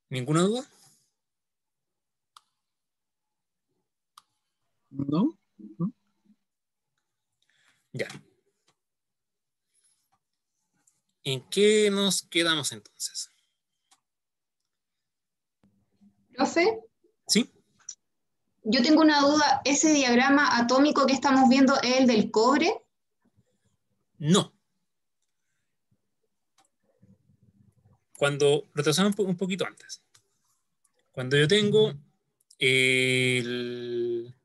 ¿Ninguna duda? ¿No? ¿No? Ya. ¿En qué nos quedamos entonces? Profe, ¿Sí? yo tengo una duda. ¿Ese diagrama atómico que estamos viendo es el del cobre? No. Cuando retrasamos un poquito antes. Cuando yo tengo el...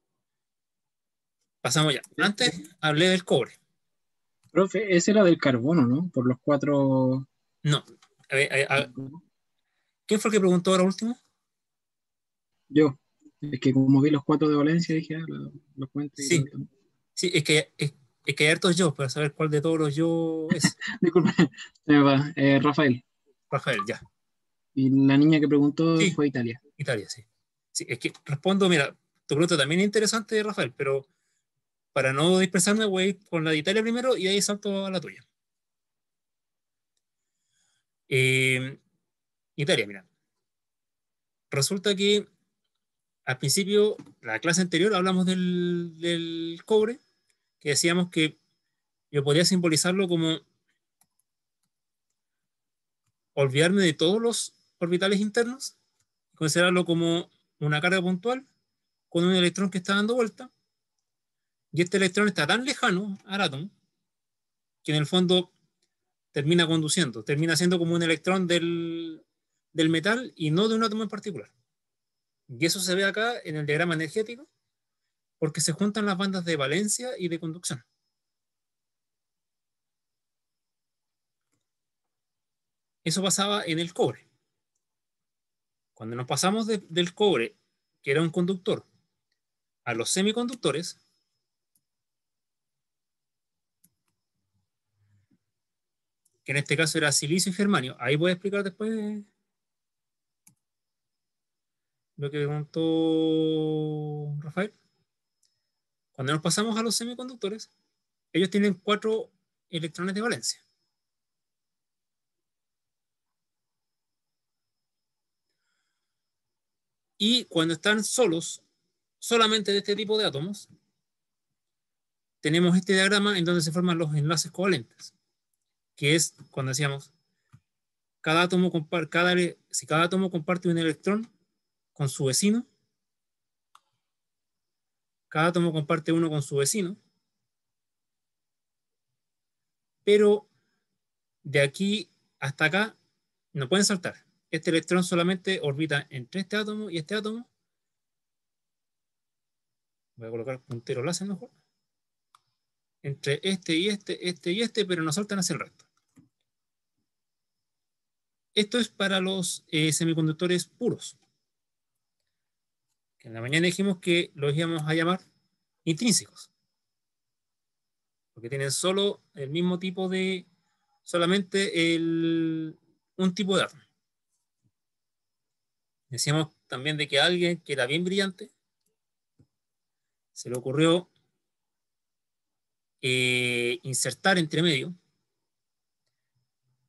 Pasamos ya. Antes hablé del cobre. Profe, ese era del carbono, ¿no? Por los cuatro. No. ¿Quién fue el que preguntó ahora último? Yo. Es que como vi los cuatro de Valencia, dije, los puentes y todo Sí. esto. Sí, es que hay hartos yo para saber cuál de todos los yo es. Disculpe, se me va. Rafael. Rafael, ya. Y la niña que preguntó Sí, fue Italia. Italia, sí. Sí, es que respondo, mira, tu pregunta también es interesante, Rafael, pero para no dispersarme voy a ir con la de Italia primero y ahí salto a la tuya. Italia, mira. Resulta que al principio, la clase anterior, hablamos del cobre, que decíamos que yo podía simbolizarlo como olvidarme de todos los orbitales internos, considerarlo como una carga puntual con un electrón que está dando vuelta, y este electrón está tan lejano al átomo que en el fondo termina conduciendo, termina siendo como un electrón del metal y no de un átomo en particular. Y eso se ve acá en el diagrama energético, porque se juntan las bandas de valencia y de conducción. Eso pasaba en el cobre. Cuando nos pasamos del cobre, que era un conductor, a los semiconductores, que en este caso era silicio y germanio, ahí voy a explicar después lo que preguntó Rafael. Cuando nos pasamos a los semiconductores, ellos tienen 4 electrones de valencia. Y cuando están solos, solamente de este tipo de átomos, tenemos este diagrama en donde se forman los enlaces covalentes, que es cuando decíamos, si cada átomo comparte un electrón con su vecino, cada átomo comparte uno con su vecino, pero de aquí hasta acá no pueden saltar. Este electrón solamente orbita entre este átomo y este átomo. Voy a colocar puntero láser mejor. Entre este y este, pero no saltan hacia el resto. Esto es para los semiconductores puros. Que en la mañana dijimos que los íbamos a llamar intrínsecos. Porque tienen solo el mismo tipo de, solamente un tipo de átomo. Decíamos también de que a alguien que era bien brillante se le ocurrió insertar entre medio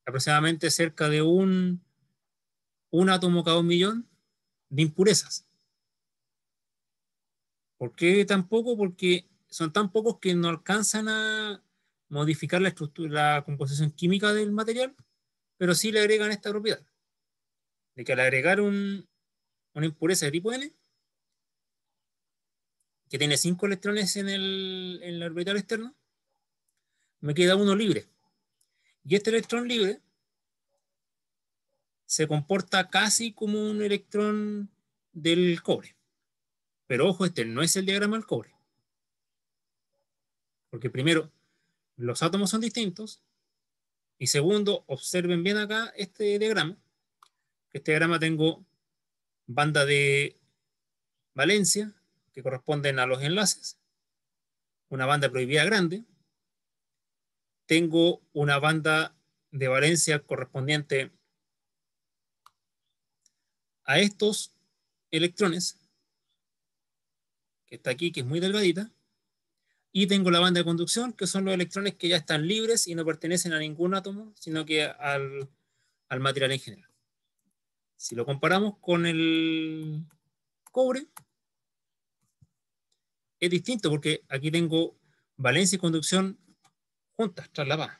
aproximadamente cerca de un átomo cada 1.000.000 de impurezas. ¿Por qué tan poco? Porque son tan pocos que no alcanzan a modificar la estructura, la composición química del material, pero sí le agregan esta propiedad, de que al agregar una impureza de tipo N, que tiene 5 electrones en la orbital externa, me queda uno libre. Y este electrón libre se comporta casi como un electrón del cobre. Pero ojo, este no es el diagrama del cobre. Porque primero, los átomos son distintos. Y segundo, observen bien acá este diagrama. Este diagrama tengo banda de valencia, que corresponden a los enlaces. Una banda prohibida grande. Tengo una banda de valencia correspondiente a estos electrones, que está aquí, que es muy delgadita, y tengo la banda de conducción, que son los electrones que ya están libres y no pertenecen a ningún átomo, sino que al material en general. Si lo comparamos con el cobre, es distinto porque aquí tengo valencia y conducción juntas, trasladadas.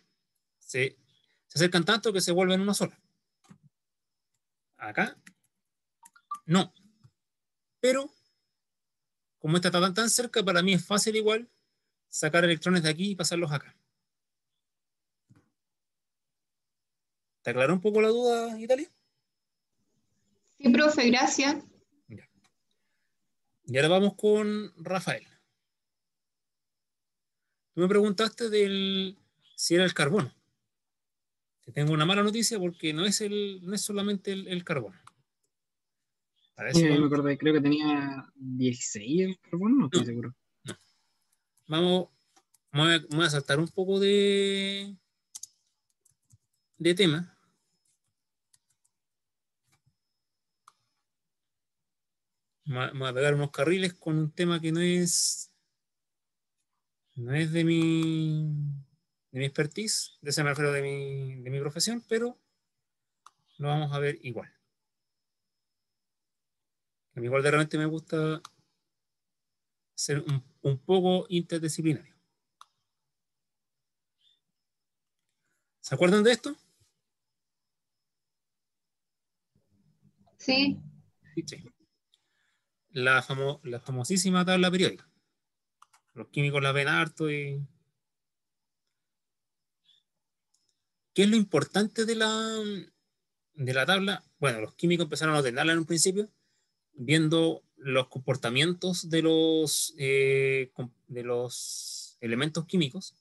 Se acercan tanto que se vuelven una sola. Acá, no. Pero, como esta está tan cerca, para mí es fácil igual sacar electrones de aquí y pasarlos acá. ¿Te aclaró un poco la duda, Italia? Sí, profe, gracias. Ya. Y ahora vamos con Rafael. Tú me preguntaste si era el carbono. Te tengo una mala noticia porque no es solamente el carbono. Para Sí, eso me vamos, acordé, creo que tenía 16 el carbono, no no, estoy seguro. no. Vamos a saltar un poco de tema. Vamos a pegar unos carriles con un tema que no es de mi expertise, de ese me refiero de mi profesión, pero lo vamos a ver igual. A mí igual de repente me gusta ser un poco interdisciplinario. ¿Se acuerdan de esto? Sí, Sí. La famosísima tabla periódica. Los químicos la ven harto y... ¿Qué es lo importante de la tabla? Bueno, los químicos empezaron a ordenarla en un principio, viendo los comportamientos de los elementos químicos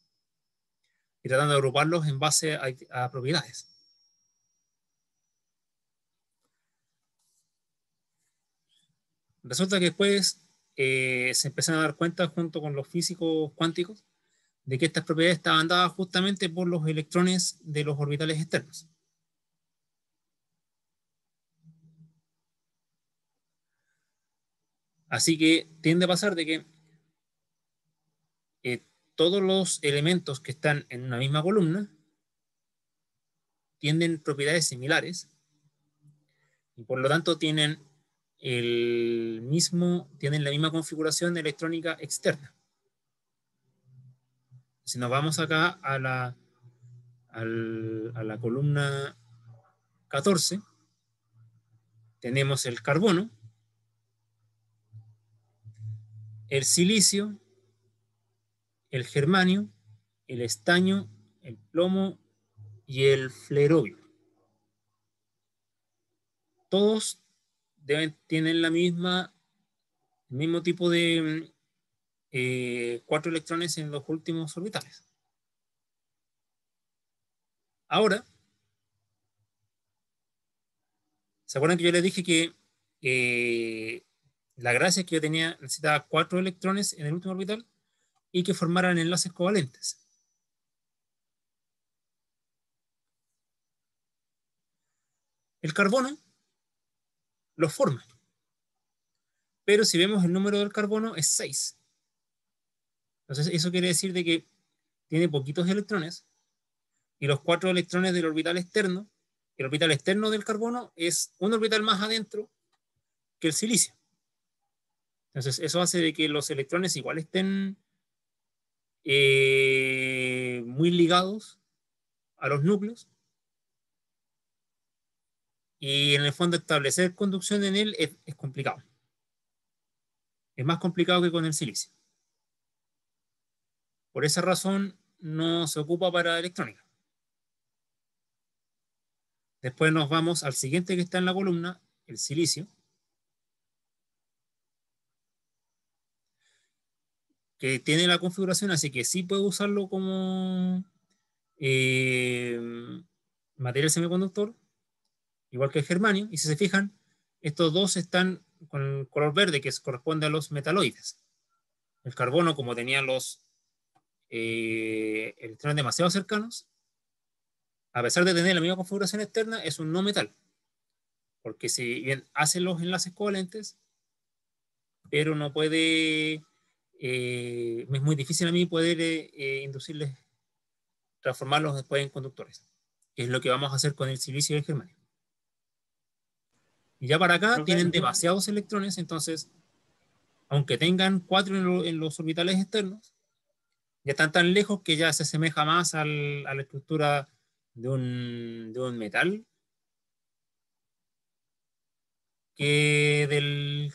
y tratando de agruparlos en base a propiedades. Resulta que después se empezaron a dar cuenta junto con los físicos cuánticos de que estas propiedades estaban dadas justamente por los electrones de los orbitales externos. Así que tiende a pasar de que todos los elementos que están en una misma columna tienen propiedades similares y por lo tanto tienen la misma configuración electrónica externa. Si nos vamos acá a la columna 14, tenemos el carbono, el silicio, el germanio, el estaño, el plomo y el flerobio. Todos tienen el mismo tipo de 4 electrones en los últimos orbitales. Ahora, ¿se acuerdan que yo les dije que la gracia es que yo necesitaba 4 electrones en el último orbital y que formaran enlaces covalentes? El carbono los forma, pero si vemos el número del carbono es 6. Entonces eso quiere decir de que tiene poquitos electrones y los 4 electrones del orbital externo, el orbital externo del carbono es un orbital más adentro que el silicio. Entonces eso hace de que los electrones igual estén muy ligados a los núcleos y en el fondo establecer conducción en él es complicado. Es más complicado que con el silicio. Por esa razón no se ocupa para electrónica. Después nos vamos al siguiente que está en la columna, el silicio, que tiene la configuración, así que sí puedo usarlo como eh, material semiconductor, igual que el germanio, y si se fijan, estos dos están con el color verde que corresponde a los metaloides. El carbono, como tenía los electrones demasiado cercanos, a pesar de tener la misma configuración externa, es un no metal, porque si bien hace los enlaces covalentes, pero no puede, es muy difícil a mí poder inducirles, transformarlos después en conductores, que es lo que vamos a hacer con el silicio y el germanio. Y ya para acá Profe. tienen demasiados electrones, entonces, aunque tengan 4 en los orbitales externos, ya están tan lejos que ya se asemeja más a la estructura de un metal que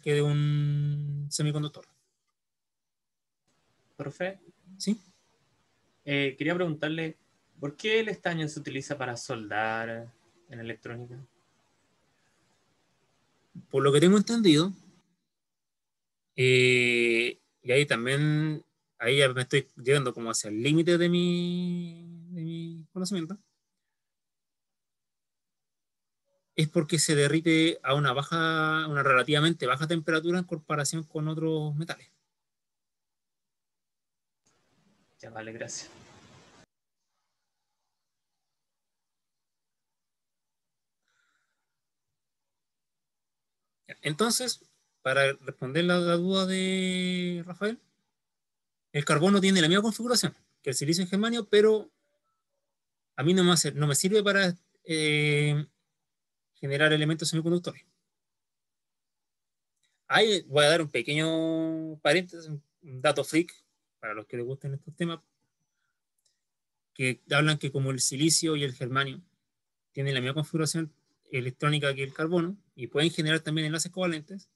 de un semiconductor. Profe, ¿Sí? quería preguntarle, ¿por qué el estaño se utiliza para soldar en electrónica? Por lo que tengo entendido, y ahí también, ahí ya me estoy llegando como hacia el límite de mi conocimiento, es porque se derrite a una relativamente baja temperatura en comparación con otros metales. Ya vale, gracias. Entonces, para responder la duda de Rafael, el carbono tiene la misma configuración que el silicio y el germanio, pero a mí no me sirve para generar elementos semiconductores. Ahí voy a dar un pequeño paréntesis, un dato freak para los que les gusten estos temas, que hablan que como el silicio y el germanio tienen la misma configuración electrónica que el carbono y pueden generar también enlaces covalentes,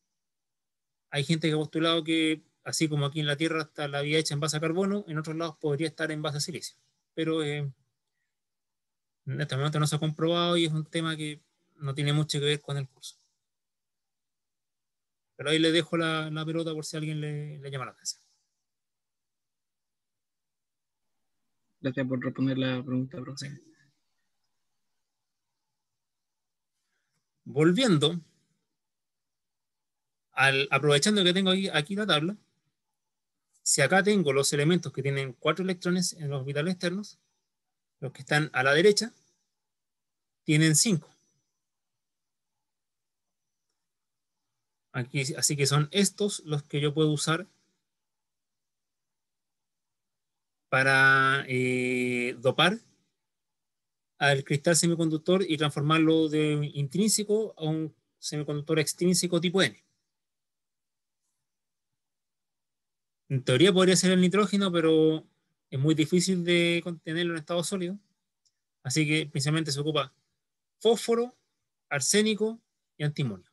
hay gente que ha postulado que así como aquí en la Tierra está la vida hecha en base a carbono, en otros lados podría estar en base a silicio. Pero en este momento no se ha comprobado y es un tema que no tiene mucho que ver con el curso. Pero ahí le dejo la pelota por si a alguien le llama la atención. Gracias por responder la pregunta, profe. Sí. Volviendo, aprovechando que tengo aquí la tabla, si acá tengo los elementos que tienen 4 electrones en los orbitales externos, los que están a la derecha tienen 5. Aquí, así que son estos los que yo puedo usar para dopar al cristal semiconductor y transformarlo de un intrínseco a un semiconductor extrínseco tipo N. En teoría podría ser el nitrógeno, pero es muy difícil de contenerlo en estado sólido. Así que principalmente se ocupa fósforo, arsénico y antimonio.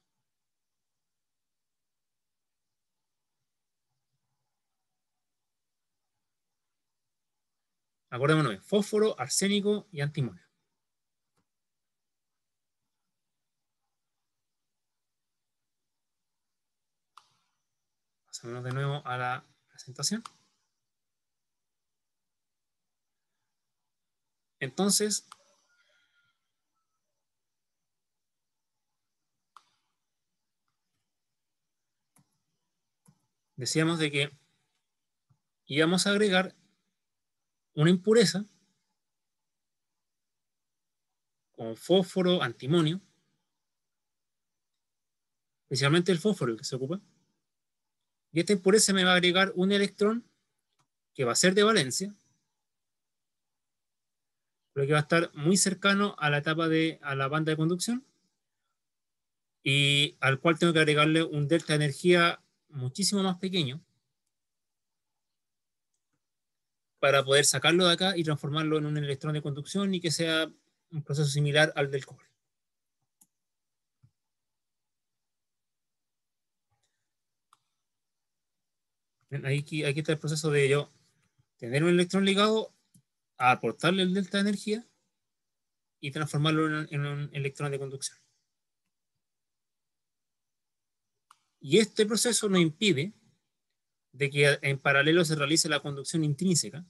Acordémonos, fósforo, arsénico y antimonio. Pasamos de nuevo a la presentación. Entonces, decíamos de que íbamos a agregar una impureza con fósforo, antimonio, especialmente el fósforo el que se ocupa, y esta impureza me va a agregar un electrón que va a ser de valencia, pero que va a estar muy cercano a la a la banda de conducción, y al cual tengo que agregarle un delta de energía muchísimo más pequeño para poder sacarlo de acá y transformarlo en un electrón de conducción y que sea un proceso similar al del cobre. Aquí está el proceso de yo tener un electrón ligado a aportarle el delta de energía y transformarlo en un electrón de conducción. Y este proceso nos impide de que en paralelo se realice la conducción intrínseca,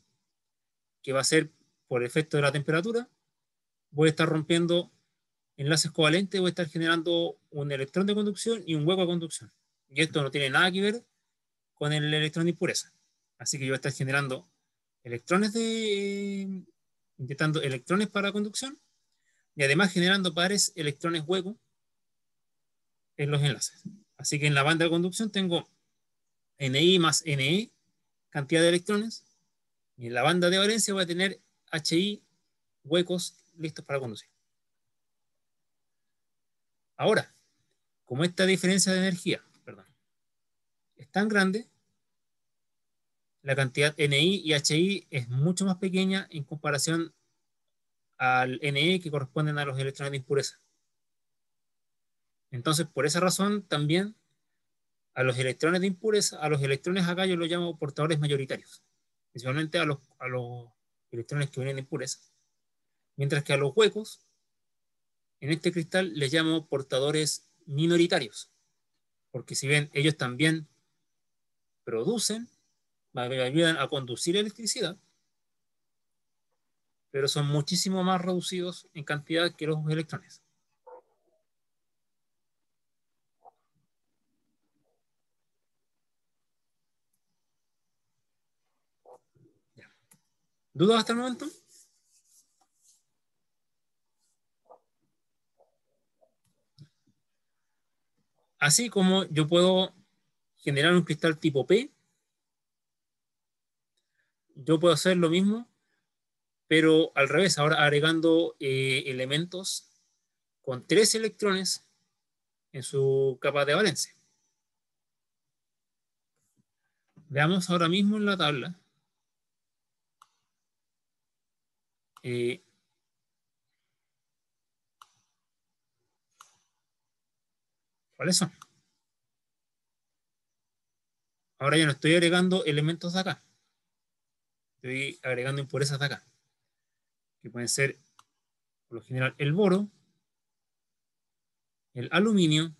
que va a ser por efecto de la temperatura. Voy a estar rompiendo enlaces covalentes, voy a estar generando un electrón de conducción y un hueco de conducción. Y esto no tiene nada que ver con el electrón de impureza. Así que yo voy a estar generando inyectando electrones para conducción y además generando pares electrones huecos en los enlaces. Así que en la banda de conducción tengo Ni más Ne, cantidad de electrones, y en la banda de valencia voy a tener Hi, huecos listos para conducir. Ahora, como esta diferencia de energía, perdón, es tan grande, la cantidad NI y HI es mucho más pequeña en comparación al NE que corresponden a los electrones de impureza. Entonces, por esa razón, también a los electrones de impureza, a los electrones acá yo los llamo portadores mayoritarios, principalmente a los electrones que vienen de impureza. Mientras que a los huecos, en este cristal les llamo portadores minoritarios, porque si bien ellos también producen, ayudan a conducir electricidad, pero son muchísimo más reducidos en cantidad que los electrones. ¿Dudas hasta el momento? Así como yo puedo generar un cristal tipo P, yo puedo hacer lo mismo, pero al revés, ahora agregando elementos con 3 electrones en su capa de valencia. Veamos ahora mismo en la tabla ¿cuáles son? Ahora ya no estoy agregando elementos de acá. Estoy agregando impurezas de acá. Que pueden ser, por lo general, el boro, el aluminio,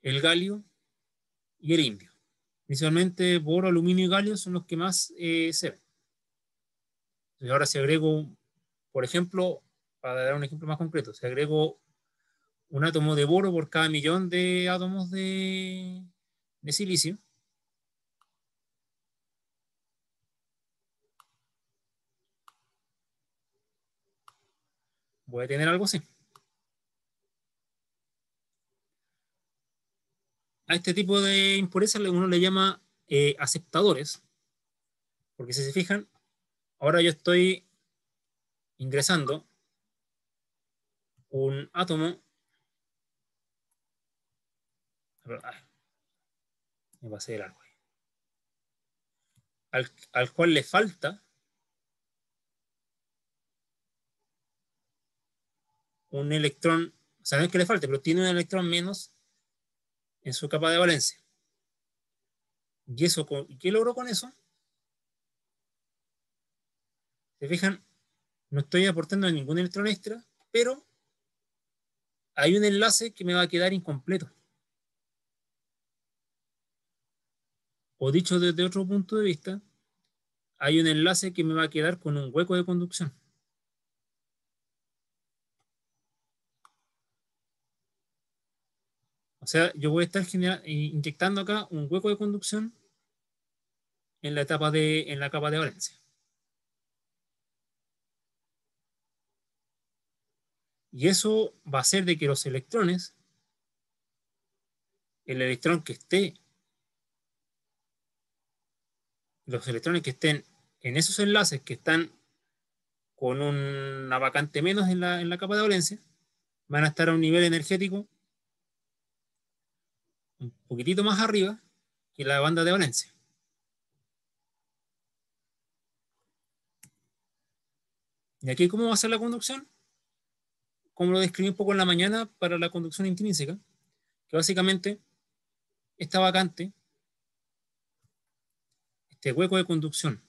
el galio y el indio. Principalmente boro, aluminio y galio son los que más se ven. Entonces ahora si agrego, por ejemplo, para dar un ejemplo más concreto, si agrego un átomo de boro por cada millón de átomos de silicio, voy a tener algo así. A este tipo de impurezas uno le llama aceptadores, porque si se fijan, ahora yo estoy ingresando un átomo, me pasé de largo, al cual le falta un electrón, o sea, no es que le falte, pero tiene un electrón menos en su capa de valencia. ¿Y eso, qué logro con eso? Se fijan, no estoy aportando ningún electrón extra, pero hay un enlace que me va a quedar incompleto. O dicho desde otro punto de vista, hay un enlace que me va a quedar con un hueco de conducción. O sea, yo voy a estar inyectando acá un hueco de conducción en la capa de valencia. Y eso va a hacer de que los electrones, el electrón que esté, los electrones que estén en esos enlaces que están con una vacante menos en la capa de valencia, van a estar a un nivel energético un poquitito más arriba que la banda de valencia. ¿Y aquí cómo va a ser la conducción? Como lo describí un poco en la mañana para la conducción intrínseca, que básicamente esta vacante, este hueco de conducción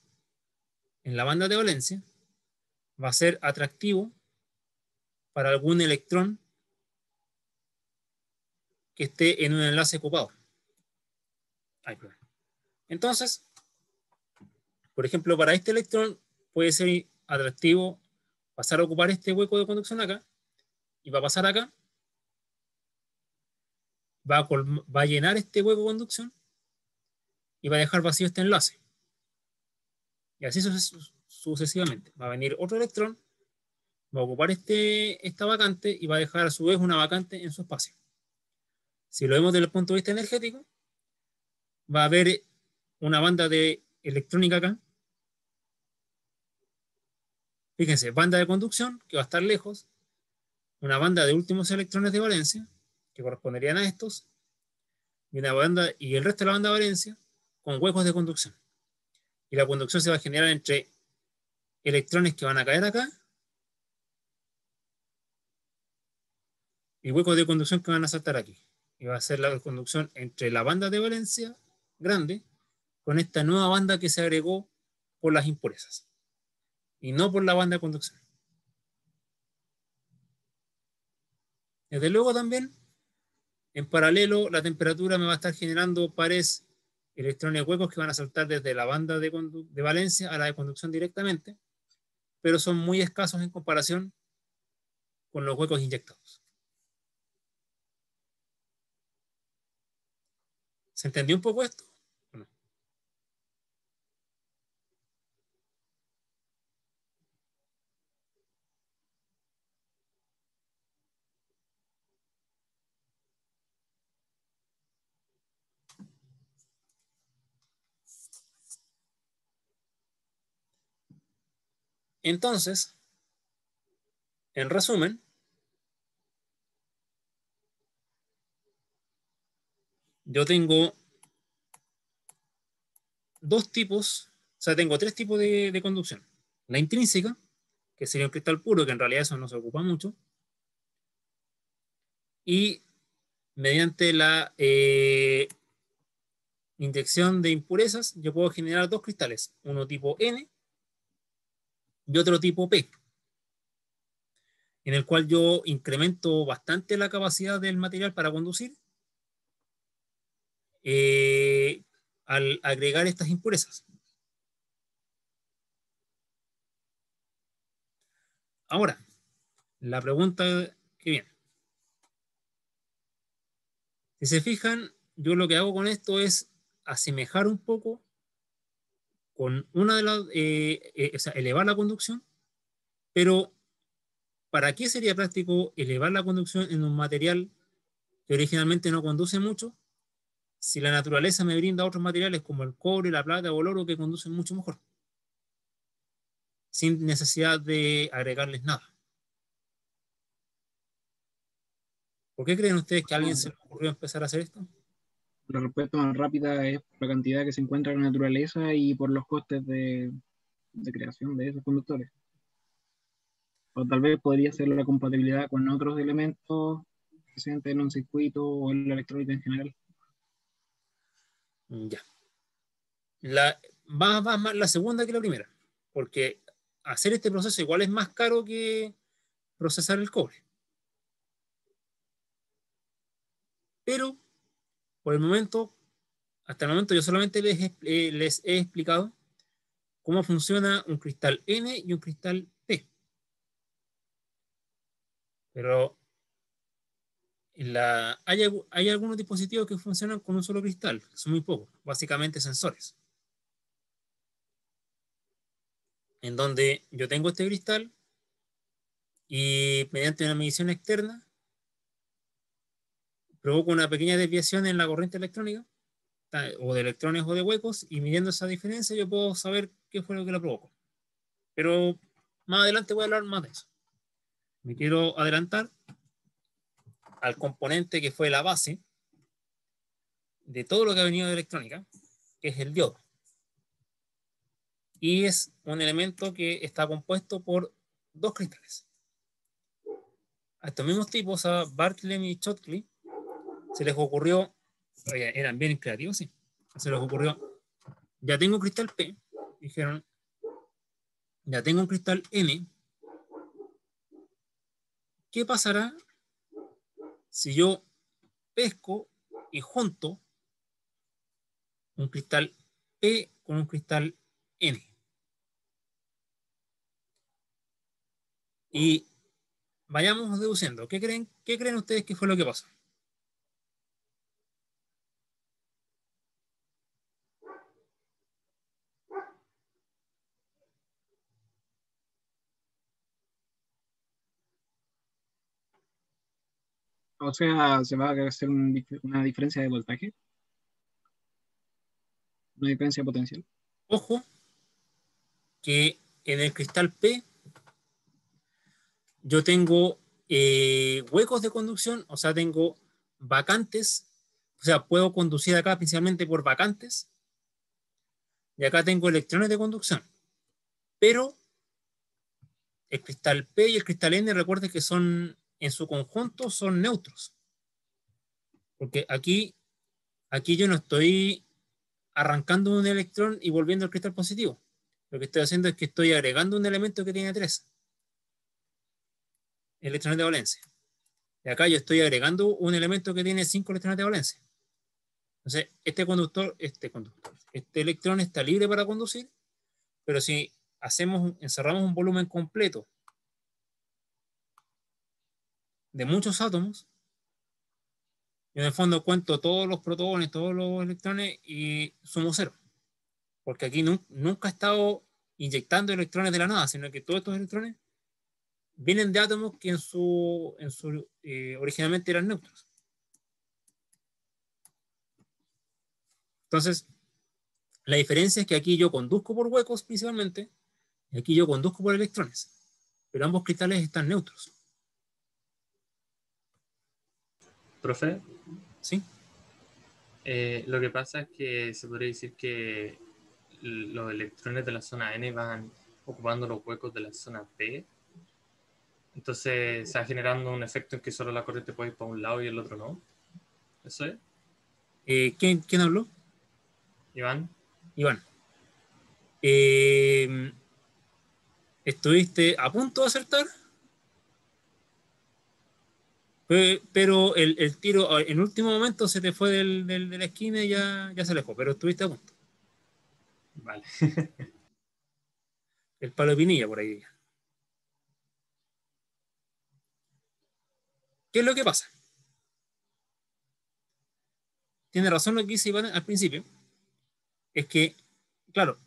en la banda de valencia, va a ser atractivo para algún electrón que esté en un enlace ocupado. Entonces, por ejemplo, para este electrón puede ser atractivo pasar a ocupar este hueco de conducción acá, y va a pasar acá, va a llenar este hueco de conducción y va a dejar vacío este enlace. Y así sucesivamente. Va a venir otro electrón, va a ocupar esta vacante y va a dejar a su vez una vacante en su espacio. Si lo vemos desde el punto de vista energético, va a haber una banda de electrónica acá. Fíjense, banda de conducción que va a estar lejos, una banda de últimos electrones de valencia que que corresponderían a estos, y el resto de la banda de valencia con huecos de conducción. Y la conducción se va a generar entre electrones que van a caer acá y huecos de conducción que van a saltar aquí. Y va a ser la conducción entre la banda de valencia grande con esta nueva banda que se agregó por las impurezas y no por la banda de conducción. Desde luego también, en paralelo, la temperatura me va a estar generando pares electrones huecos que van a saltar desde la banda de valencia a la de conducción directamente, pero son muy escasos en comparación con los huecos inyectados. ¿Se entendió un poco esto? ¿O no? Entonces, en resumen, yo tengo tengo tres tipos de conducción. La intrínseca, que sería un cristal puro, que en realidad eso no se ocupa mucho, y mediante la inyección de impurezas, yo puedo generar dos cristales, uno tipo N y otro tipo P, en el cual yo incremento bastante la capacidad del material para conducir al agregar estas impurezas. Ahora, la pregunta que viene. Si se fijan, yo lo que hago con esto es asemejar un poco con una de las, o sea, elevar la conducción, pero ¿para qué sería práctico elevar la conducción en un material que originalmente no conduce mucho si la naturaleza me brinda otros materiales como el cobre, la plata o el oro que conducen mucho mejor, sin necesidad de agregarles nada? ¿Por qué creen ustedes que a alguien se le ocurrió empezar a hacer esto? La respuesta más rápida es por la cantidad que se encuentra en la naturaleza y por los costes de creación de esos conductores. O tal vez podría ser la compatibilidad con otros elementos presentes en un circuito o en la electrónica en general. Ya. Va más la segunda que la primera, porque hacer este proceso igual es más caro que procesar el cobre. Pero por el momento, hasta el momento yo solamente les he explicado cómo funciona un cristal N y un cristal P. Pero hay algunos dispositivos que funcionan con un solo cristal, son muy pocos, básicamente sensores, en donde yo tengo este cristal y mediante una medición externa provoco una pequeña desviación en la corriente electrónica, o de electrones o de huecos, y midiendo esa diferencia yo puedo saber qué fue lo que la provocó. Pero más adelante voy a hablar más de eso. Me quiero adelantar al componente que fue la base de todo lo que ha venido de electrónica, que es el diodo. Y es un elemento que está compuesto por dos cristales. A estos mismos tipos, a Bartlett y Schottky, se les ocurrió, eran bien creativos, sí, se les ocurrió, ya tengo un cristal P, dijeron, ya tengo un cristal N, ¿qué pasará si yo pesco y junto un cristal P con un cristal N? Y vayamos deduciendo, qué creen ustedes que fue lo que pasó? O sea, se va a hacer una diferencia de voltaje, una diferencia potencial. Ojo, que en el cristal P yo tengo huecos de conducción, o sea, tengo vacantes, o sea, puedo conducir acá principalmente por vacantes, y acá tengo electrones de conducción. Pero el cristal P y el cristal N, recuerden que son, en su conjunto, son neutros. Porque aquí yo no estoy arrancando un electrón y volviendo al cristal positivo. Lo que estoy haciendo es que estoy agregando un elemento que tiene 3 electrones de valencia. Y acá yo estoy agregando un elemento que tiene 5 electrones de valencia. Entonces, este electrón está libre para conducir, pero si encerramos un volumen completo de muchos átomos, yo en el fondo cuento todos los protones, todos los electrones y sumo 0. Porque aquí nunca he estado inyectando electrones de la nada, sino que todos estos electrones vienen de átomos que originalmente eran neutros. Entonces, la diferencia es que aquí yo conduzco por huecos principalmente, y aquí yo conduzco por electrones, pero ambos cristales están neutros. Profe, ¿Sí? lo que pasa es que se podría decir que los electrones de la zona N van ocupando los huecos de la zona P. Entonces se va generando un efecto en que solo la corriente puede ir para un lado y el otro no. ¿Eso es? ¿Quién habló? Iván. Iván. Estuviste a punto de acertar, pero el tiro en último momento se te fue de la esquina y ya se alejó, pero estuviste a punto. Vale. El palo de Pinilla por ahí. ¿Qué es lo que pasa? Tiene razón lo que dice Iván al principio. Es que, claro,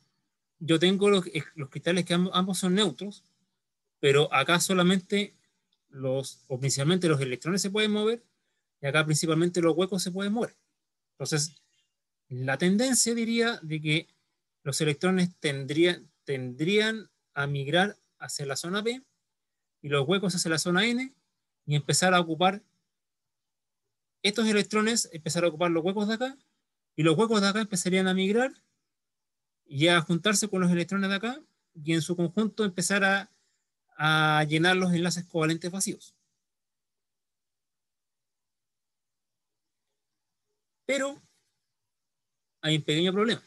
yo tengo los cristales que ambos son neutros, pero acá solamente o principalmente los electrones se pueden mover, y acá principalmente los huecos se pueden mover. Entonces, la tendencia diría de que los electrones tendrían a migrar hacia la zona P y los huecos hacia la zona N y empezar a ocupar estos electrones, empezar a ocupar los huecos de acá, y los huecos de acá empezarían a migrar y a juntarse con los electrones de acá y en su conjunto empezar a llenar los enlaces covalentes vacíos. Pero hay un pequeño problema.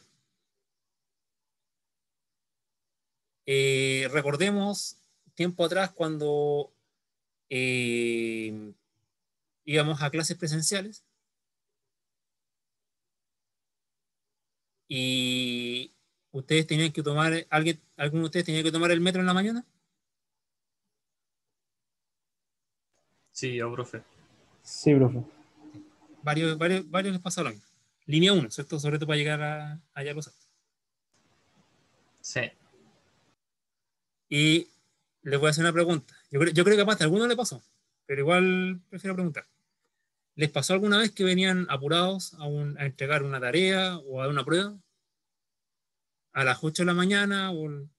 Recordemos tiempo atrás cuando íbamos a clases presenciales y ustedes tenían que tomar, alguno de ustedes tenía que tomar el metro en la mañana. Sí, yo, profe. Sí, profe. Varios les pasó lo mismo. Línea 1, ¿cierto? Sobre todo para llegar allá a los Altos. Sí. Y les voy a hacer una pregunta. Yo creo que aparte a alguno le pasó, pero igual prefiero preguntar. ¿Les pasó alguna vez que venían apurados a entregar una tarea o a una prueba? A las 8 de la mañana o un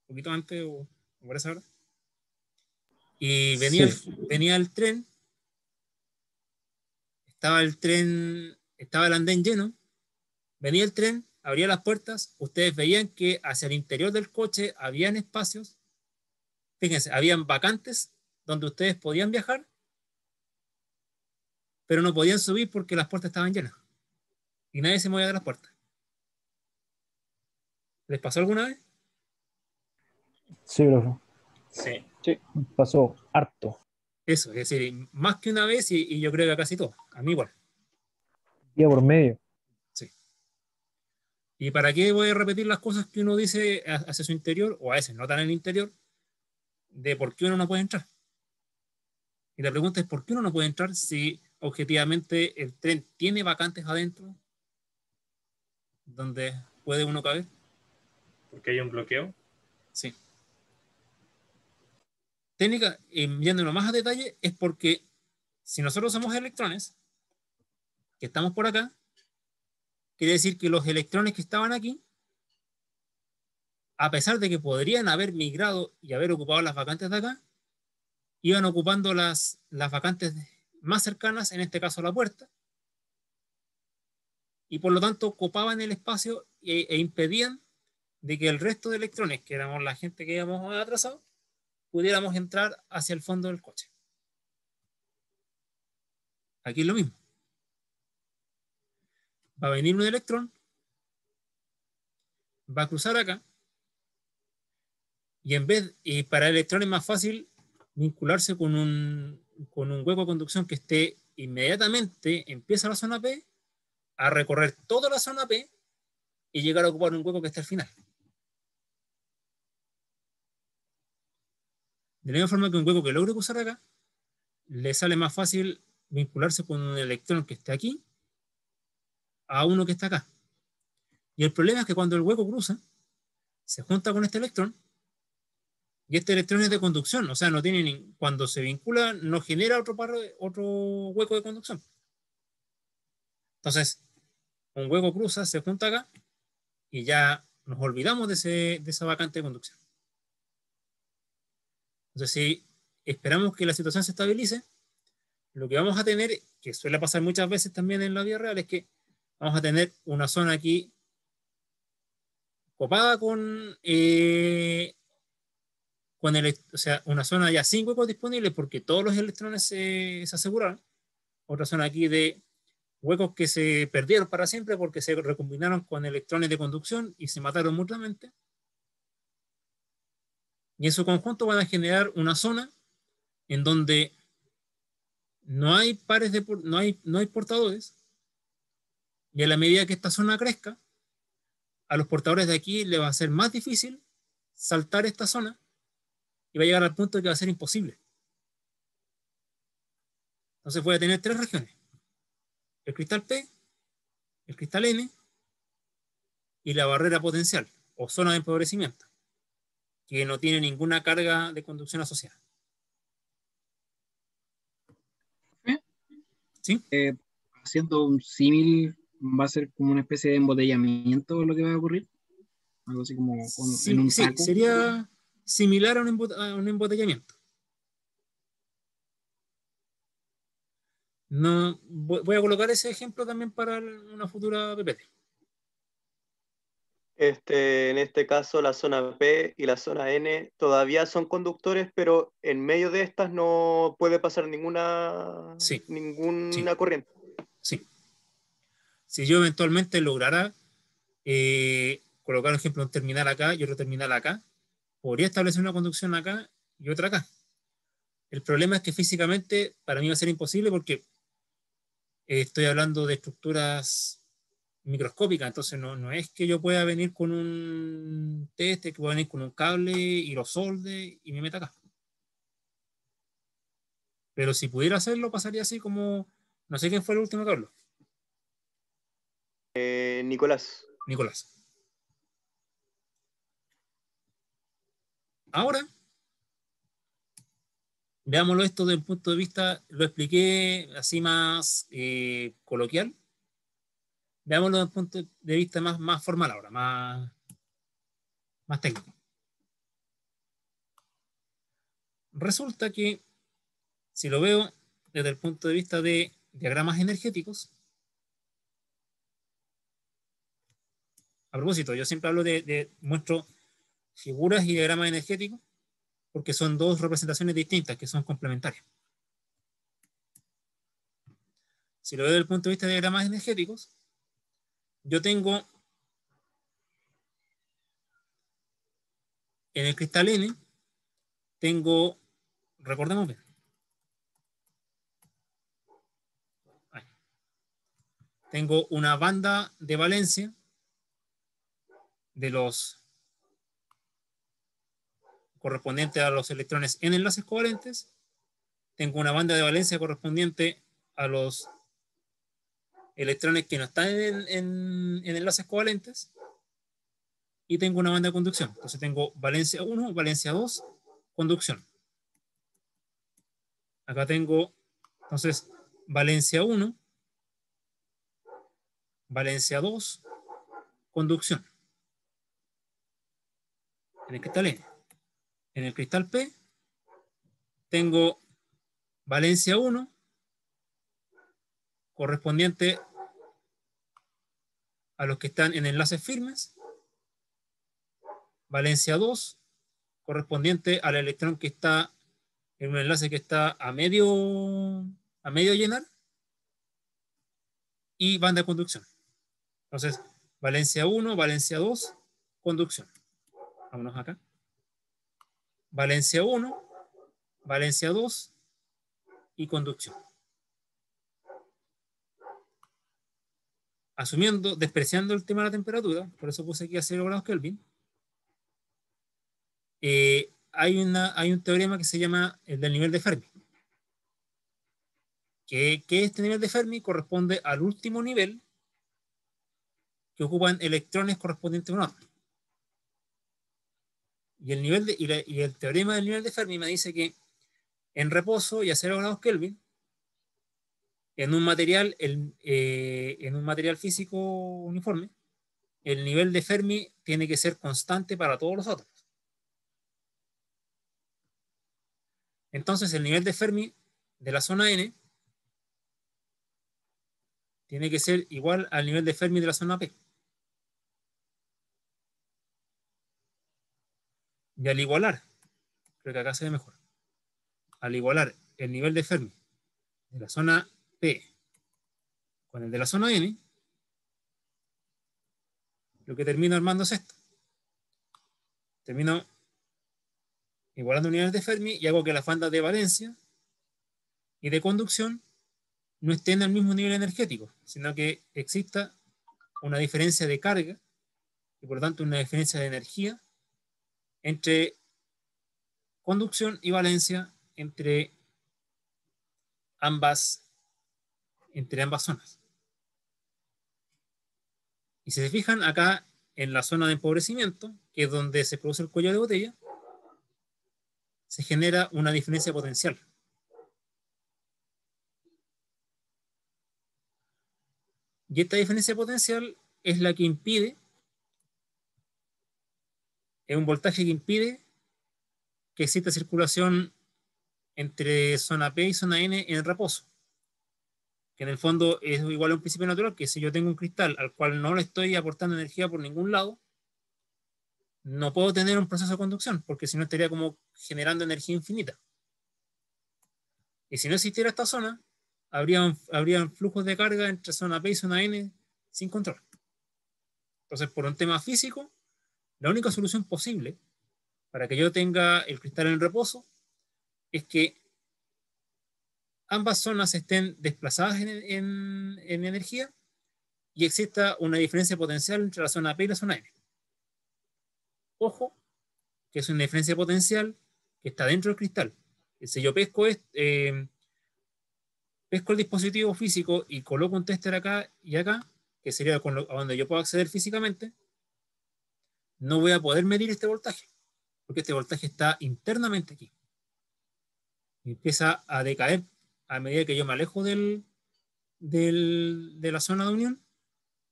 poquito antes o por esa hora. Y venía el tren, estaba el andén lleno, venía el tren, abría las puertas, ustedes veían que hacia el interior del coche habían espacios, fíjense, habían vacantes donde ustedes podían viajar, pero no podían subir porque las puertas estaban llenas y nadie se movía de las puertas. ¿Les pasó alguna vez? Sí, profe. Sí. Sí. Pasó harto. Eso, es decir, más que una vez y yo creo que casi todo. A mí igual. Día por medio. Sí. ¿Y para qué voy a repetir las cosas que uno dice hacia su interior, o a veces no tan en el interior, de por qué uno no puede entrar? Y la pregunta es, ¿por qué uno no puede entrar si objetivamente el tren tiene vacantes adentro donde puede uno caber? Porque hay un bloqueo. Sí. Técnica, yéndonos más a detalle, es porque si nosotros somos electrones, que estamos por acá, quiere decir que los electrones que estaban aquí, a pesar de que podrían haber migrado y haber ocupado las vacantes de acá, iban ocupando las vacantes más cercanas, en este caso a la puerta, y por lo tanto copaban el espacio e impedían de que el resto de electrones, que éramos la gente que íbamos atrasados, pudiéramos entrar hacia el fondo del coche. Aquí es lo mismo. Va a venir un electrón, va a cruzar acá, y para el electrón es más fácil vincularse con un hueco de conducción que esté inmediatamente, empieza la zona P, a recorrer toda la zona P y llegar a ocupar un hueco que está al final. De la misma forma que un hueco que logre cruzar acá, le sale más fácil vincularse con un electrón que esté aquí a uno que está acá. Y el problema es que cuando el hueco cruza, se junta con este electrón, y este electrón es de conducción, o sea, no tiene cuando se vincula, no genera otro hueco de conducción. Entonces, un hueco cruza, se junta acá, y ya nos olvidamos de esa vacante de conducción. Entonces, si esperamos que la situación se estabilice, lo que vamos a tener, que suele pasar muchas veces también en la vida real, es que vamos a tener una zona aquí copada o sea, una zona ya sin huecos disponibles porque todos los electrones se aseguraron. Otra zona aquí de huecos que se perdieron para siempre porque se recombinaron con electrones de conducción y se mataron mutuamente. Y en su conjunto van a generar una zona en donde no hay pares no hay portadores, y a la medida que esta zona crezca, a los portadores de aquí les va a ser más difícil saltar esta zona y va a llegar al punto de que va a ser imposible. Entonces voy a tener tres regiones: el cristal P, el cristal N y la barrera potencial o zona de empobrecimiento, que no tiene ninguna carga de conducción asociada. ¿Sí? Haciendo un símil, va a ser como una especie de embotellamiento lo que va a ocurrir. Algo así como en un taco. Sería similar a un embotellamiento. No, voy a colocar ese ejemplo también para una futura PPT. En este caso, la zona P y la zona N todavía son conductores, pero en medio de estas no puede pasar ninguna Sí. corriente. Sí. Si yo eventualmente lograra colocar, por ejemplo, un terminal acá y otro terminal acá, podría establecer una conducción acá y otra acá. El problema es que físicamente para mí va a ser imposible porque estoy hablando de estructuras microscópicas, entonces no es que yo pueda venir con un teste, que pueda venir con un cable y lo solde y me meta acá. Pero si pudiera hacerlo, pasaría así como, no sé quién fue el último que habló. Nicolás. Ahora, veámoslo esto desde el punto de vista, lo expliqué así más coloquial. Veámoslo desde el punto de vista más formal ahora, más técnico. Resulta que, si lo veo desde el punto de vista de diagramas energéticos, a propósito, yo siempre hablo muestro figuras y diagramas energéticos porque son dos representaciones distintas que son complementarias. Si lo veo desde el punto de vista de diagramas energéticos, yo tengo en el cristal N, recordemos bien, tengo una banda de valencia de los correspondiente a los electrones en enlaces covalentes, tengo una banda de valencia correspondiente a los electrones que no están en enlaces covalentes, y tengo una banda de conducción. Entonces tengo valencia 1, valencia 2, conducción. Acá tengo, entonces, valencia 1, valencia 2, conducción. En el cristal N. En el cristal P tengo valencia 1, correspondiente a los que están en enlaces firmes. Valencia 2, correspondiente al electrón que está en un enlace que está a medio llenar. Y banda de conducción. Entonces, valencia 1, valencia 2, conducción. Vámonos acá. Valencia 1, valencia 2 y conducción. Asumiendo, despreciando el tema de la temperatura, por eso puse aquí a 0 grados Kelvin, hay un teorema que se llama el del nivel de Fermi. Que este nivel de Fermi corresponde al último nivel que ocupan electrones correspondientes a un átomo. Y el teorema del nivel de Fermi me dice que en reposo y a 0 grados Kelvin, en un material físico uniforme, el nivel de Fermi tiene que ser constante para todos los átomos. Entonces, el nivel de Fermi de la zona N tiene que ser igual al nivel de Fermi de la zona P. Y al igualar, creo que acá se ve mejor, al igualar el nivel de Fermi de la zona P con el de la zona N, lo que termino armando es esto. Termino igualando unidades de Fermi y hago que las bandas de valencia y de conducción no estén al mismo nivel energético, sino que exista una diferencia de carga y por lo tanto una diferencia de energía entre conducción y valencia entre ambas zonas. Y si se fijan acá en la zona de empobrecimiento, que es donde se produce el cuello de botella, se genera una diferencia potencial. Y esta diferencia potencial es la que impide, es un voltaje que impide que exista circulación entre zona P y zona N en el reposo. Que en el fondo es igual a un principio natural, que si yo tengo un cristal al cual no le estoy aportando energía por ningún lado, no puedo tener un proceso de conducción, porque si no estaría como generando energía infinita. Y si no existiera esta zona, habrían flujos de carga entre zona P y zona N sin control. Entonces, por un tema físico, la única solución posible para que yo tenga el cristal en reposo es que ambas zonas estén desplazadas en energía y exista una diferencia potencial entre la zona P y la zona N. Ojo, que es una diferencia potencial que está dentro del cristal. Si yo pesco el dispositivo físico y coloco un tester acá y acá, que sería a donde yo puedo acceder físicamente, no voy a poder medir este voltaje, porque este voltaje está internamente aquí. Y empieza a decaer a medida que yo me alejo de la zona de unión,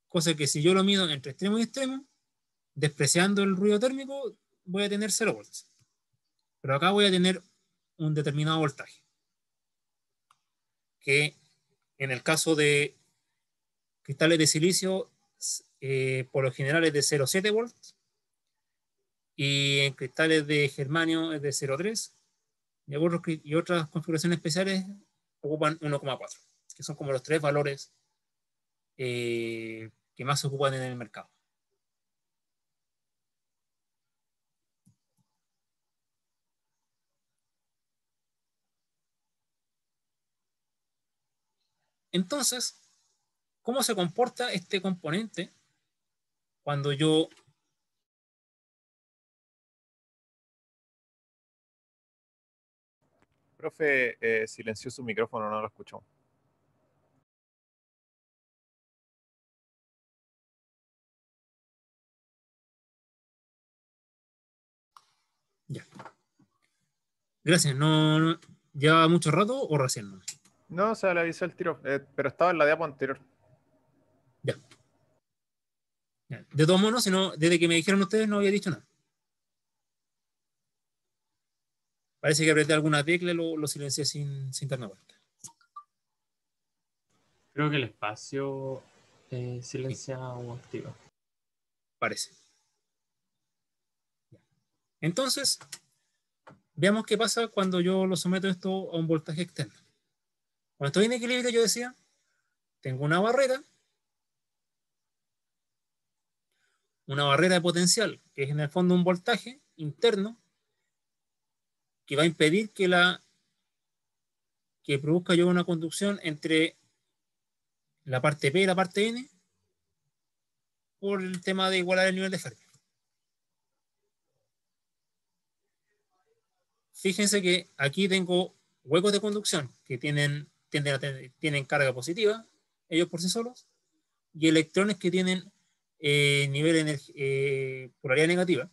cosa que si yo lo mido entre extremo y extremo, despreciando el ruido térmico, voy a tener 0 volts. Pero acá voy a tener un determinado voltaje, que en el caso de cristales de silicio, por lo general es de 0,7 volts, y en cristales de germanio es de 0,3, y otras configuraciones especiales ocupan 1,4, que son como los 3 valores que más se ocupan en el mercado. Entonces, ¿cómo se comporta este componente cuando yo Profe, silenció su micrófono, no lo escuchó. Ya. Gracias. ¿No lleva mucho rato o recién? No? No, se le avisó el tiro, pero estaba en la diapo anterior. Ya. Ya. De todos modos, desde que me dijeron ustedes no había dicho nada. Parece que apreté alguna tecla y lo silencié sin darme cuenta. Creo que el espacio silencia o activa. Parece. Entonces, veamos qué pasa cuando yo lo someto esto a un voltaje externo. Cuando estoy en equilibrio, yo decía, tengo una barrera de potencial, que es en el fondo un voltaje interno que va a impedir que produzca yo una conducción entre la parte P y la parte N por el tema de igualar el nivel de Fermi. Fíjense que aquí tengo huecos de conducción que tienen carga positiva, ellos por sí solos, y electrones que tienen polaridad negativa.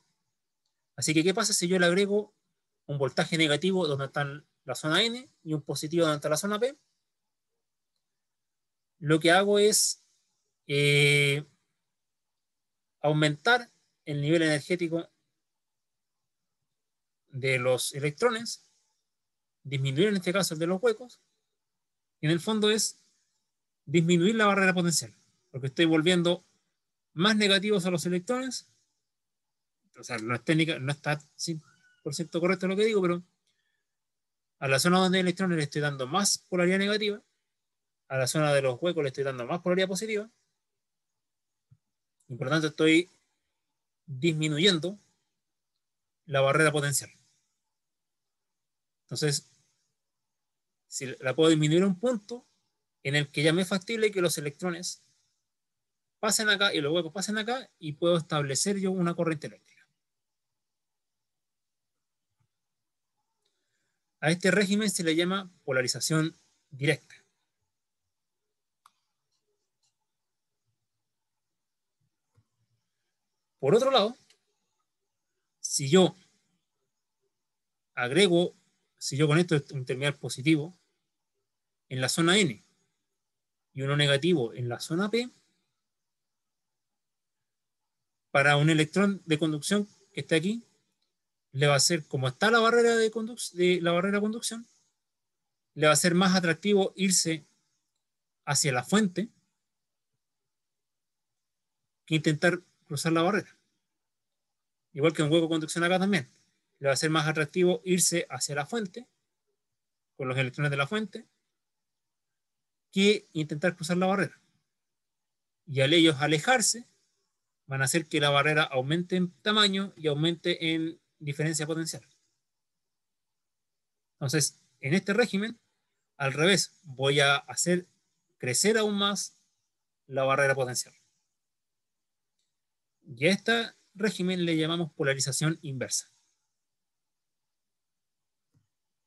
Así que, ¿qué pasa si yo le agrego un voltaje negativo donde está la zona N y un positivo donde está la zona P? Lo que hago es aumentar el nivel energético de los electrones, disminuir en este caso el de los huecos, y en el fondo es disminuir la barrera potencial, porque estoy volviendo más negativos a los electrones. O sea, no está 100% correcto lo que digo, pero a la zona donde hay electrones le estoy dando más polaridad negativa, a la zona de los huecos le estoy dando más polaridad positiva, y por lo tanto estoy disminuyendo la barrera potencial. Entonces, si la puedo disminuir a un punto en el que ya me es factible que los electrones pasen acá y los huecos pasen acá, y puedo establecer yo una corriente eléctrica. A este régimen se le llama polarización directa. Por otro lado, si yo conecto un terminal positivo en la zona N y uno negativo en la zona P, para un electrón de conducción que está aquí, le va a ser, como está la barrera de conducción, le va a ser más atractivo irse hacia la fuente que intentar cruzar la barrera. Igual que un hueco de conducción acá también. Le va a ser más atractivo irse hacia la fuente, con los electrones de la fuente, que intentar cruzar la barrera. Y al ellos alejarse, van a hacer que la barrera aumente en tamaño y aumente en diferencia potencial. Entonces, en este régimen, al revés, voy a hacer crecer aún más la barrera potencial. Y a este régimen le llamamos polarización inversa.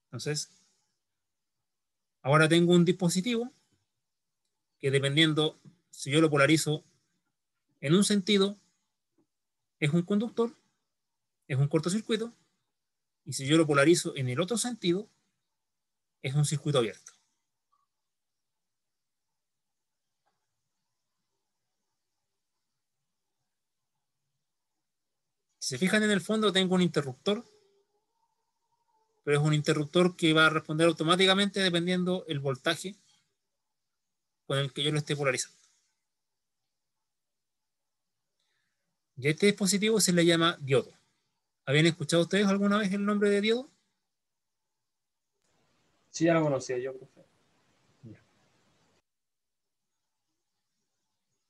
Entonces, ahora tengo un dispositivo que, dependiendo si yo lo polarizo en un sentido, es un conductor, es un cortocircuito, y si yo lo polarizo en el otro sentido, es un circuito abierto. Si se fijan, en el fondo tengo un interruptor, pero es un interruptor que va a responder automáticamente dependiendo el voltaje con el que yo lo esté polarizando. Y a este dispositivo se le llama diodo. ¿Habían escuchado ustedes alguna vez el nombre de diodo? Sí, ya lo conocía yo, profe.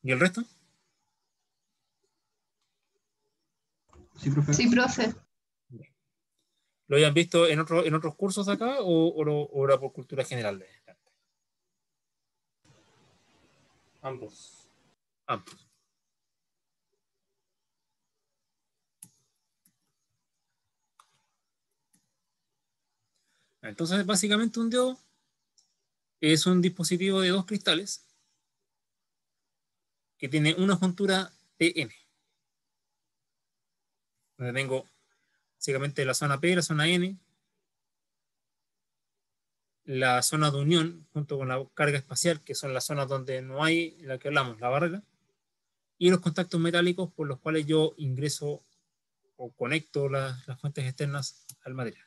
¿Y el resto? Sí, profe. Sí, profe. ¿Lo habían visto en otros cursos acá o era por cultura general? Ambos. Ambos. Entonces, básicamente un diodo es un dispositivo de dos cristales que tiene una juntura PN, donde tengo básicamente la zona P, la zona N, la zona de unión junto con la carga espacial, que son las zonas donde no hay la que hablamos, la barrera, y los contactos metálicos por los cuales yo ingreso o conecto las fuentes externas al material.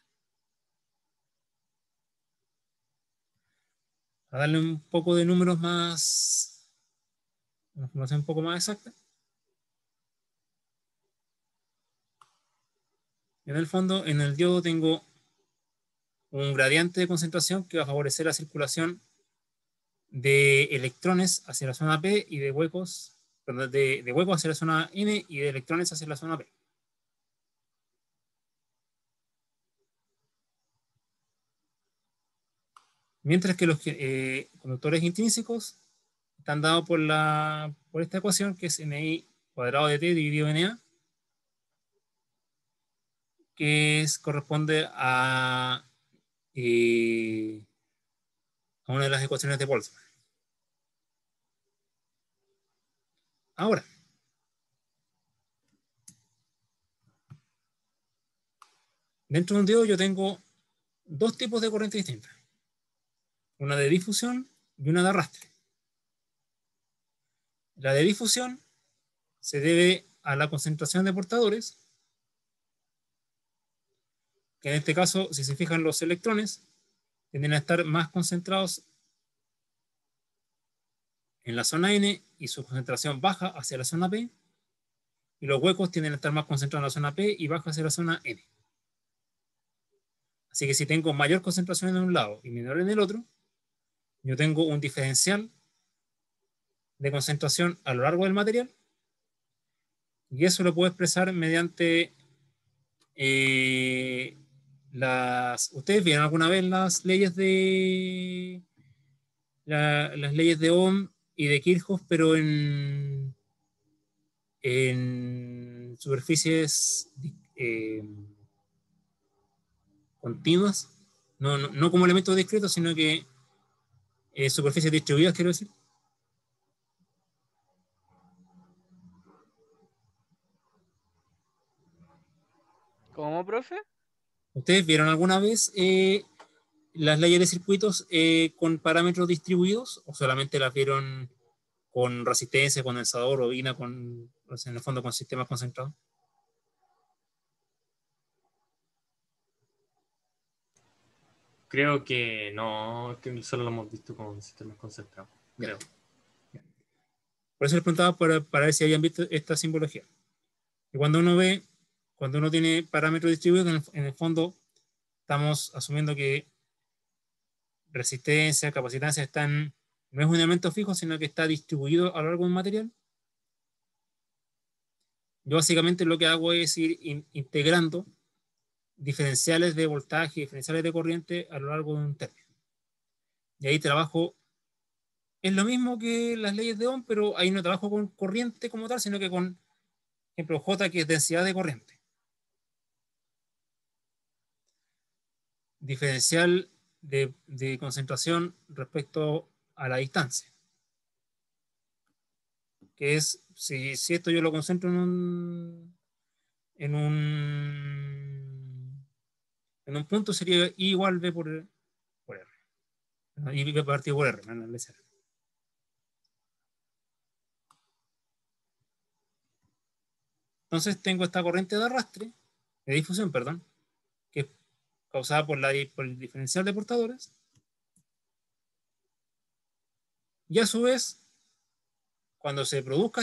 para darle un poco de números más, una información un poco más exacta. En el fondo, en el diodo tengo un gradiente de concentración que va a favorecer la circulación de electrones hacia la zona P y de huecos, perdón, de huecos hacia la zona N y de electrones hacia la zona P. Mientras que los conductores intrínsecos están dados por esta ecuación, que es NI cuadrado de T dividido en A, que corresponde a una de las ecuaciones de Boltzmann. Ahora, dentro de un diodo yo tengo dos tipos de corrientes distintas. Una de difusión y una de arrastre. La de difusión se debe a la concentración de portadores, que en este caso, si se fijan, los electrones tienden a estar más concentrados en la zona N y su concentración baja hacia la zona P, y los huecos tienden a estar más concentrados en la zona P y baja hacia la zona N. Así que si tengo mayor concentración en un lado y menor en el otro, yo tengo un diferencial de concentración a lo largo del material, y eso lo puedo expresar mediante ¿ustedes vieron alguna vez las leyes de las leyes de Ohm y de Kirchhoff, pero en superficies continuas? No como elementos discretos, sino que superficies distribuidas, quiero decir. ¿Cómo, profe? ¿Ustedes vieron alguna vez las leyes de circuitos con parámetros distribuidos, o solamente las vieron con resistencia, condensador, bobina, en el fondo con sistemas concentrados? Creo que no, que solo lo hemos visto con sistemas concentrados. Creo. Por eso les preguntaba para ver si habían visto esta simbología. Y cuando uno tiene parámetros distribuidos, en el fondo estamos asumiendo que resistencia, capacitancia no es un elemento fijo, sino que está distribuido a lo largo de un material. Yo básicamente lo que hago es ir integrando diferenciales de voltaje, diferenciales de corriente a lo largo de un término. Y ahí trabajo, es lo mismo que las leyes de Ohm, pero ahí no trabajo con corriente como tal, sino que con, ejemplo, J, que es densidad de corriente. Diferencial de concentración respecto a la distancia. Que es, si esto yo lo concentro en un punto, sería I igual B por R. I B partido por R, no es R. Entonces tengo esta corriente de arrastre, de difusión, perdón, que es causada por el diferencial de portadores. Y a su vez, cuando se produzca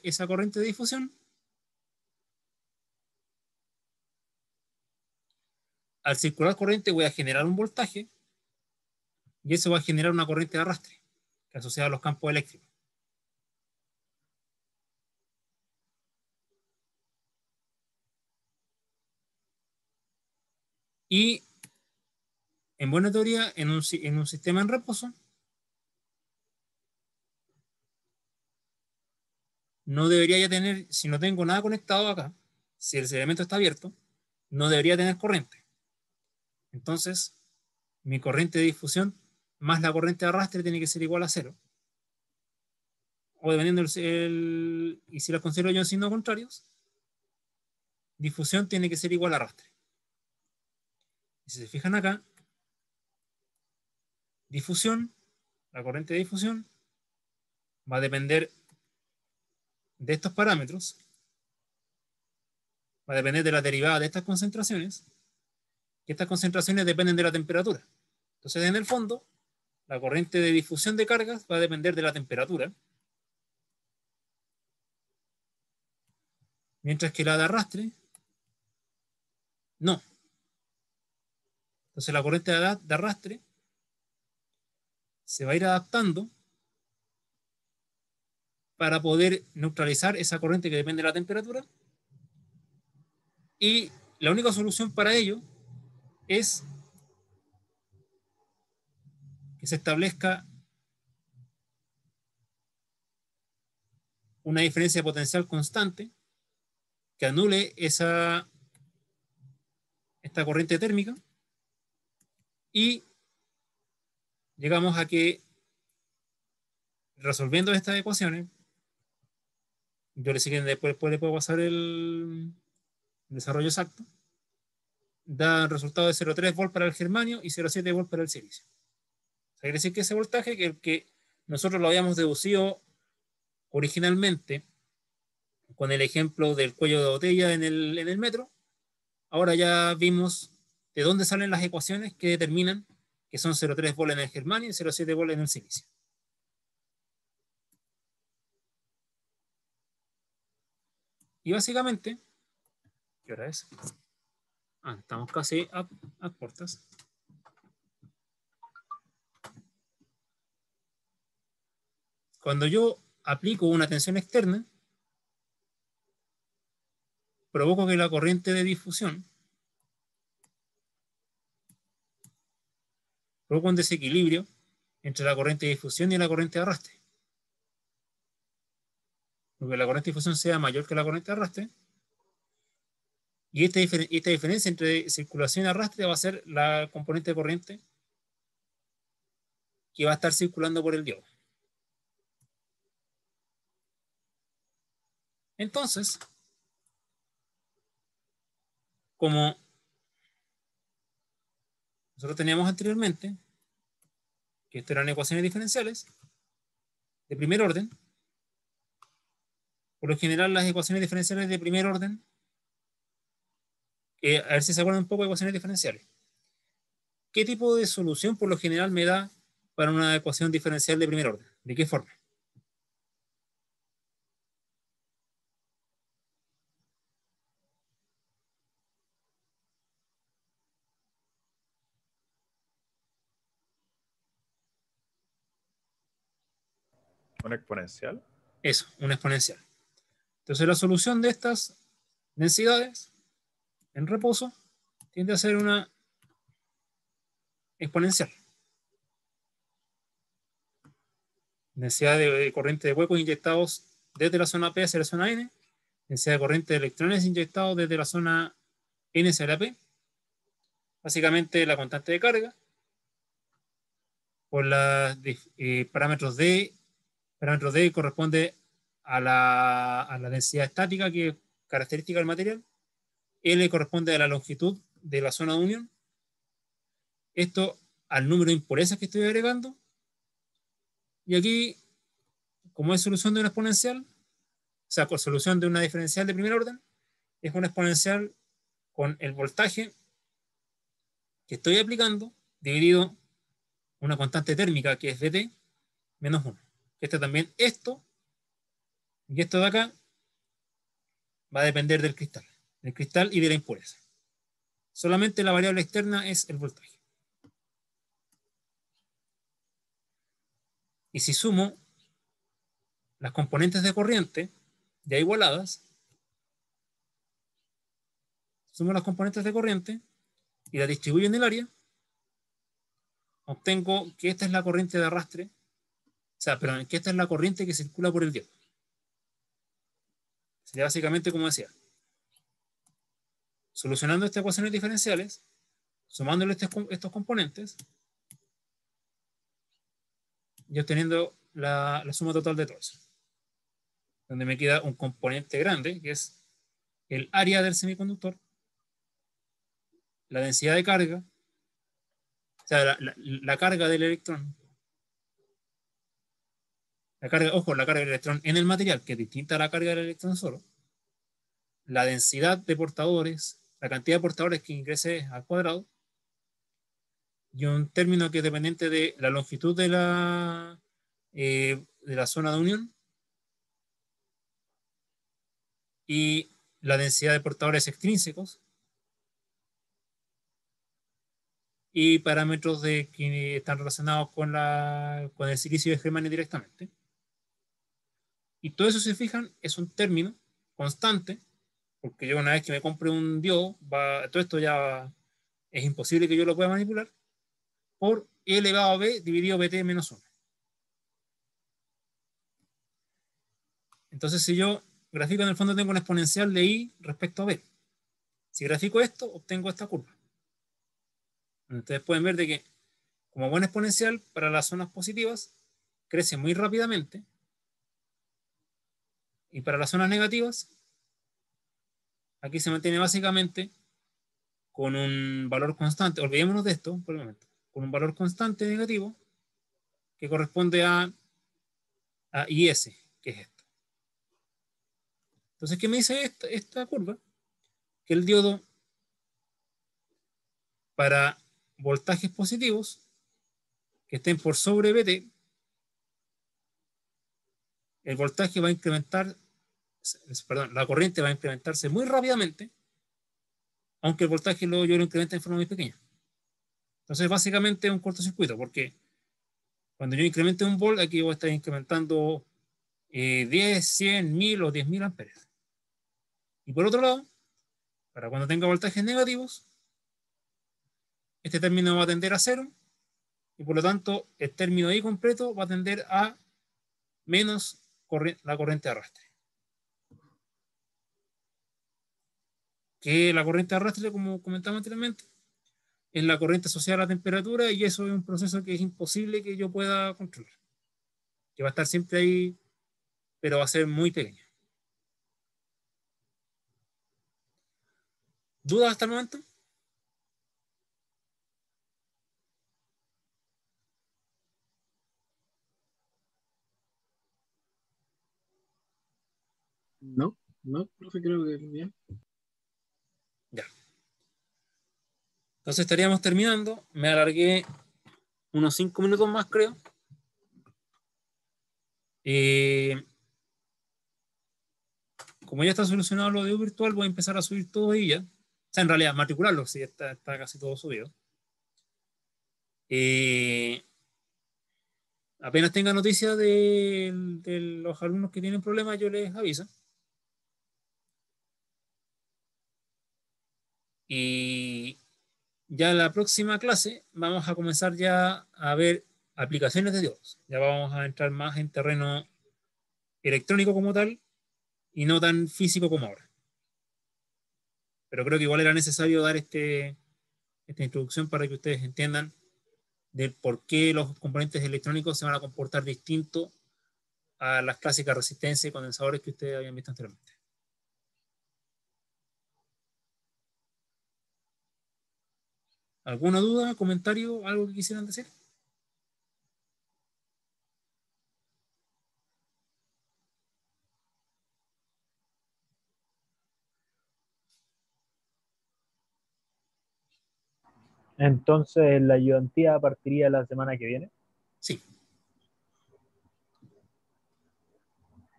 esa corriente de difusión, al circular corriente voy a generar un voltaje, y eso va a generar una corriente de arrastre, que es asociada a los campos eléctricos. Y en buena teoría, en un sistema en reposo, no debería ya tener, si no tengo nada conectado acá, si el elemento está abierto, no debería tener corriente. Entonces, mi corriente de difusión más la corriente de arrastre tiene que ser igual a 0. O dependiendo y si las considero yo en signos contrarios, difusión tiene que ser igual a arrastre. Y si se fijan acá, difusión, la corriente de difusión, va a depender de estos parámetros, va a depender de la derivada de estas concentraciones, que estas concentraciones dependen de la temperatura. Entonces, en el fondo, la corriente de difusión de cargas va a depender de la temperatura, mientras que la de arrastre no. Entonces la corriente de arrastre se va a ir adaptando para poder neutralizar esa corriente que depende de la temperatura, y la única solución para ello es que se establezca una diferencia potencial constante que anule esta corriente térmica, y llegamos a que, resolviendo estas ecuaciones, yo después le puedo pasar el desarrollo exacto, da el resultado de 0,3 volt para el germanio y 0,7 volt para el silicio. O sea, quiere decir que ese voltaje, que nosotros lo habíamos deducido originalmente con el ejemplo del cuello de botella en el metro, ahora ya vimos de dónde salen las ecuaciones que determinan que son 0,3 volt en el germanio y 0,7 volt en el silicio. Y básicamente, ¿qué hora es? Estamos casi a puertas. Cuando yo aplico una tensión externa, provoco que la corriente de difusión provoca un desequilibrio entre la corriente de difusión y la corriente de arrastre. Porque la corriente de difusión sea mayor que la corriente de arrastre, y esta diferencia entre circulación y arrastre va a ser la componente de corriente que va a estar circulando por el diodo. Entonces, como nosotros teníamos anteriormente, que estas eran ecuaciones diferenciales de primer orden, por lo general las ecuaciones diferenciales de primer orden, a ver si se acuerdan un poco de ecuaciones diferenciales. ¿Qué tipo de solución por lo general me da para una ecuación diferencial de primer orden? ¿De qué forma? ¿Un exponencial? Eso, una exponencial. Entonces la solución de estas densidades en reposo tiende a ser una exponencial. Densidad de corriente de huecos inyectados desde la zona P hacia la zona N, densidad de corriente de electrones inyectados desde la zona N hacia la P, básicamente la constante de carga, por los parámetros D. Parámetro D corresponde a la densidad estática, que es característica del material. L corresponde a la longitud de la zona de unión. Esto al número de impurezas que estoy agregando. Y aquí, como es solución de una exponencial, o sea, con solución de una diferencial de primer orden, es una exponencial con el voltaje que estoy aplicando dividido una constante térmica, que es Vt, menos 1. También esto y esto de acá va a depender del cristal y de la impureza. Solamente la variable externa es el voltaje. Y si sumo las componentes de corriente ya igualadas, sumo las componentes de corriente y las distribuyo en el área, obtengo que esta es la corriente de arrastre, o sea, perdón, que esta es la corriente que circula por el diodo. Sería básicamente como decía, solucionando estas ecuaciones diferenciales, sumándole estos componentes y obteniendo la suma total de todo eso, donde me queda un componente grande, que es el área del semiconductor, la densidad de carga, o sea, la carga del electrón, la carga del electrón en el material, que es distinta a la carga del electrón solo, la densidad de portadores, la cantidad de portadores que ingrese al cuadrado, y un término que es dependiente de la longitud de la zona de unión y la densidad de portadores extrínsecos y parámetros que están relacionados con el silicio de Germania directamente. Y todo eso, si se fijan, es un término constante, porque yo una vez que me compre un diodo, todo esto ya es imposible que yo lo pueda manipular, por E elevado a B dividido BT menos 1. Entonces, si yo grafico, en el fondo tengo una exponencial de I respecto a B. Si grafico esto, obtengo esta curva. Ustedes pueden ver de que, como buena exponencial, para las zonas positivas, crece muy rápidamente, y para las zonas negativas, aquí se mantiene básicamente con un valor constante. Olvidémonos de esto por el momento. Con un valor constante negativo que corresponde a IS, que es esto. Entonces, ¿qué me dice esta curva? Que el diodo, para voltajes positivos que estén por sobre BT, el voltaje va a incrementar, perdón, la corriente va a incrementarse muy rápidamente, aunque el voltaje yo lo incrementa en forma muy pequeña. Entonces, básicamente es un cortocircuito, porque cuando yo incremente un volt, aquí voy a estar incrementando 10, 100, 1000 o 10.000 amperes. Y por otro lado, para cuando tenga voltajes negativos, este término va a tender a 0, y por lo tanto el término ahí completo va a tender a menos la corriente de arrastre. Que la corriente de arrastre, como comentaba anteriormente, es la corriente asociada a la temperatura, y eso es un proceso que es imposible que yo pueda controlar. Que va a estar siempre ahí, pero va a ser muy pequeño. ¿Dudas hasta el momento? No, profe, creo que bien. Ya. Entonces estaríamos terminando. Me alargué unos 5 minutos más, creo. Como ya está solucionado lo de U virtual, voy a empezar a subir todo y ya. O sea, en realidad, matricularlo, sí, está casi todo subido. Apenas tenga noticias de los alumnos que tienen problemas, yo les aviso. Y ya en la próxima clase vamos a comenzar ya a ver aplicaciones de diodos. Ya vamos a entrar más en terreno electrónico como tal y no tan físico como ahora. Pero creo que igual era necesario dar esta introducción para que ustedes entiendan del por qué los componentes electrónicos se van a comportar distinto a las clásicas resistencias y condensadores que ustedes habían visto anteriormente. ¿Alguna duda, comentario, algo que quisieran decir? Entonces, la ayudantía partiría la semana que viene. Sí.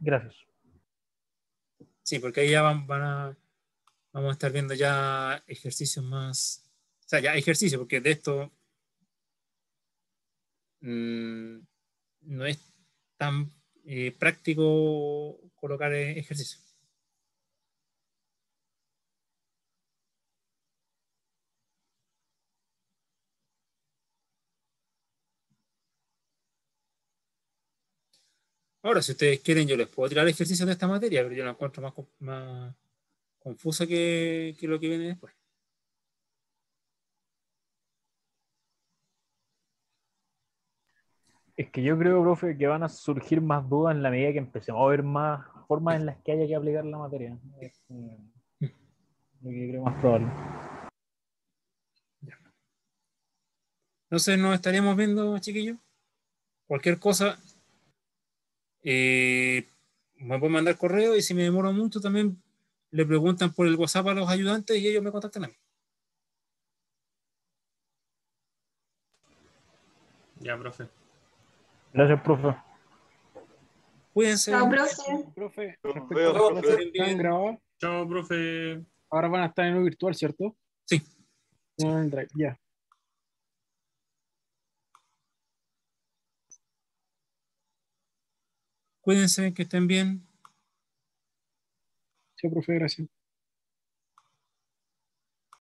Gracias. Sí, porque ahí ya vamos a estar viendo ya ejercicios más... O sea, ya ejercicio, porque de esto no es tan práctico colocar ejercicio. Ahora, si ustedes quieren, yo les puedo tirar ejercicios de esta materia, pero yo la encuentro más confusa que lo que viene después. Es que yo creo, profe, que van a surgir más dudas en la medida que empecemos a ver más formas en las que haya que aplicar la materia. Es lo que creo más probable. Entonces nos estaríamos viendo, chiquillos. Cualquier cosa, me pueden mandar correo, y si me demoro mucho también le preguntan por el WhatsApp a los ayudantes y ellos me contactan a mí. Ya, profe. Gracias, profe. Cuídense. Chao, profe. Profe, Nos respecto vemos, a las profe. clases que están grabadas, Chao, profe. ahora van a estar en lo virtual, ¿cierto? Sí. No en el Drive, ya. Cuídense, que estén bien. Sí, profe, gracias.